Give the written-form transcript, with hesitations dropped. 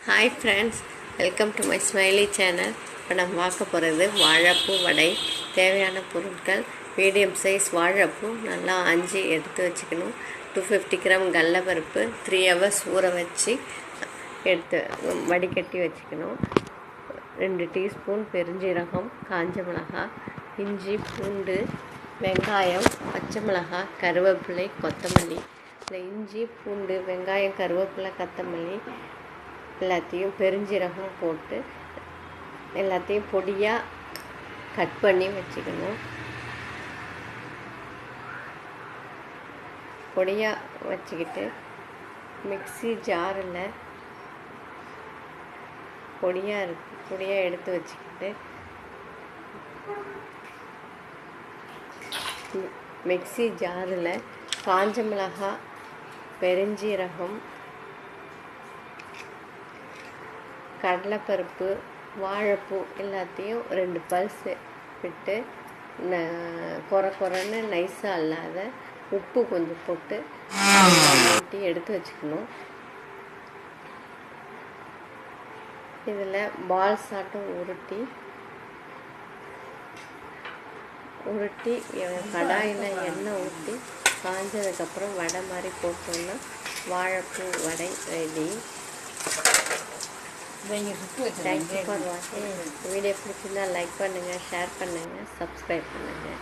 Hi friends, welcome to my smiley channel. இப்போ நம்ம பார்க்க போகிறது வாழைப்பூ வடை. தேவையான பொருட்கள் மீடியம் சைஸ் வாழைப்பூ நல்லா அஞ்சு எடுத்து வச்சுக்கணும். 250 கிராம் கடலைப்பருப்பு 3 hours ஊற வச்சு எடுத்து வடிகட்டி வச்சுக்கணும். 2 டீஸ்பூன் பெருஞ்சீரகம், காஞ்ச மிளகாய், இஞ்சி, பூண்டு, வெங்காயம், பச்சை மிளகாய், கருவேப்பிலை, கொத்தமல்லி. இந்த இஞ்சி, பூண்டு, வெங்காயம், கருவேப்பிலை, கொத்தமல்லி எல்லாத்தையும் பெருஞ்சீரகம் போட்டு எல்லாத்தையும் பொடியாக கட் பண்ணி வச்சுக்கணும். பொடியாக வச்சுக்கிட்டு மிக்ஸி ஜாரில் பொடியாக எடுத்து வச்சுக்கிட்டு மிக்ஸி ஜாரில் காஞ்ச மிளகாய், பெருஞ்சீரகம், கடலைப்பருப்பு, வாழைப்பூ எல்லாத்தையும் 2 பல்ஸ் விட்டு கொரன்னு நைஸாக இல்லாத உப்பு கொஞ்சம் போட்டு ஊற்றி எடுத்து வச்சுக்கணும். இதில் பால்ஸ் ஆட்டம் உருட்டி கடாயில் எண்ணெய் ஊற்றி காஞ்சதுக்கப்புறம் வடை மாதிரி போட்டோம்னா வாழைப்பூ வடை ரெடி. தேங்க்யூ ஃபார் வாட்சிங். வீடியோ பிடிச்சிருந்தா லைக் பண்ணுங்கள், ஷேர் பண்ணுங்கள், சப்ஸ்கிரைப் பண்ணுங்கள்.